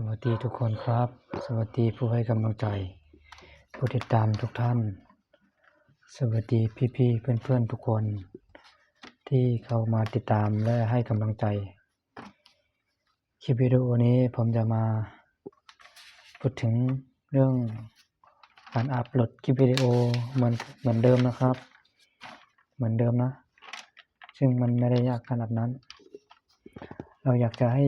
วัสดีทุกคนครับสวัสดีผู้ให้กำลังใจผู้ติดตามทุกท่านสวัสดีพี่ๆเพื่อนๆทุกคนที่เข้ามาติดตามและให้กำลังใจคลิปวิดีโอนี้ผมจะมาพูดถึงเรื่องการอัปโหลดคลิปวิดีโอเหมือนเดิมนะครับเหมือนเดิมนะซึ่งมันไม่ได้ยากขนาดนั้นเราอยากจะให้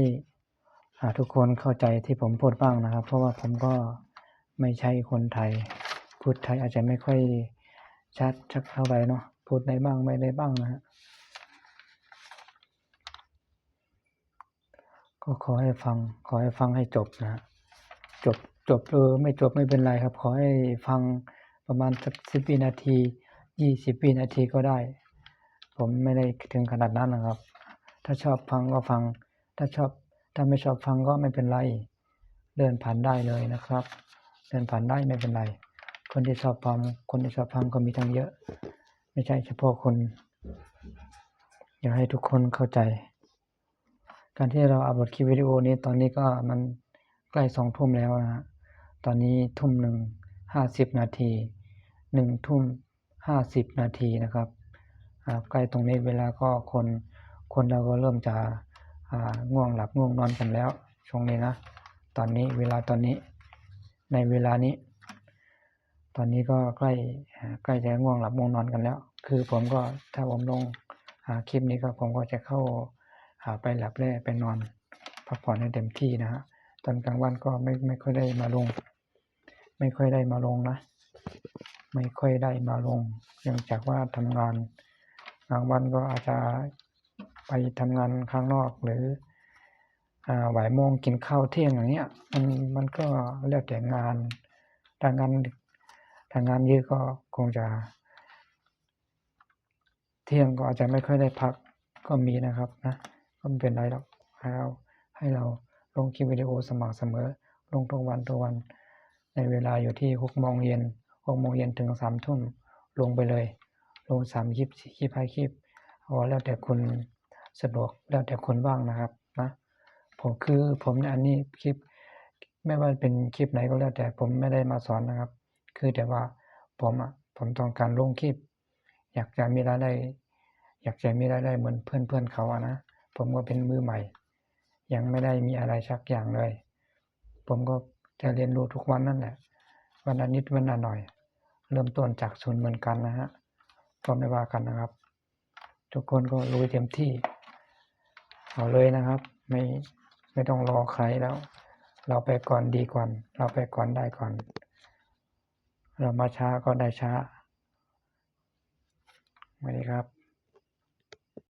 ทุกคนเข้าใจที่ผมพูดบ้างนะครับเพราะว่าผมก็ไม่ใช่คนไทยพูดไทยอาจจะไม่ค่อยชัดสักเท่าไหร่เนาะพูดได้บ้างไม่ได้บ้างนะฮะก็ขอให้ฟังให้จบนะจบไม่จบไม่เป็นไรครับขอให้ฟังประมาณสัก10 วินาที20 วินาทีก็ได้ผมไม่ได้ถึงขนาดนั้นนะครับถ้าชอบฟังก็ฟังถ้าไม่ชอบฟังก็ไม่เป็นไรเดินผ่านได้เลยนะครับเดินผ่านได้ไม่เป็นไรคนที่ชอบฟังก็มีทั้งเยอะไม่ใช่เฉพาะคนอยากให้ทุกคนเข้าใจการที่เราอัปโหลดคลิปวิดีโอนี้ตอนนี้ก็มันใกล้2 ทุ่มแล้วนะฮะตอนนี้19:50 นาที20:50 นาทีนะครับใกล้ตรงนี้เวลาก็คนเราก็เริ่มจะง่วงหลับง่วงนอนกันแล้วช่วงนี้นะตอนนี้ในเวลานี้ตอนนี้ก็ใกล้จะง่วงหลับง่วงนอนกันแล้วคือผมก็ถ้าผมลงคลิปนี้ก็ผมก็จะเข้าไปหลับไปนอนพักผ่อนให้เต็มที่นะฮะตอนกลางวันก็ไม่ค่อยได้มาลงไม่ค่อยได้มาลงนะไม่ค่อยได้มาลงเนื่องจากว่าทำงานกลางวันก็อาจจะไปทำงานข้างนอกหรือบ่ายโมงกินข้าวเที่ยงอย่างเงี้ยมันก็แล้วแต่งานถ้างานเยอะก็คงจะเที่ยงก็อาจจะไม่ค่อยได้พักก็มีนะครับนะก็ไม่เป็นไรหรอกให้เราลงคลิปวิดีโอสม่ำเสมอลงทุกวันในเวลาอยู่ที่6 โมงเย็นถึง3 ทุ่มลงไปเลยลง3 คลิป4 คลิป5 คลิปแล้วแต่คุณสะดวกแล้วแต่คนว่างนะครับนะผมอันนี้คลิปไม่ว่าเป็นคลิปไหนก็แล้วแต่ผมไม่ได้มาสอนนะครับคือแต่ว่าผมต้องการลงคลิปอยากจะมีรายได้เหมือนเพื่อนเขานะผมก็เป็นมือใหม่ยังไม่ได้มีอะไรสักอย่างเลยผมก็จะเรียนรู้ทุกวันนั่นแหละวันละนิดวันละหน่อยเริ่มต้นจากศูนย์เหมือนกันนะฮะก็ไม่ว่ากันนะครับทุกคนก็ลุยเต็มที่เอาเลยนะครับไม่ต้องรอใครแล้วเราไปก่อนดีกว่าเราไปก่อนได้ก่อนเรามาช้าก็ได้ช้าสวัสดีครับ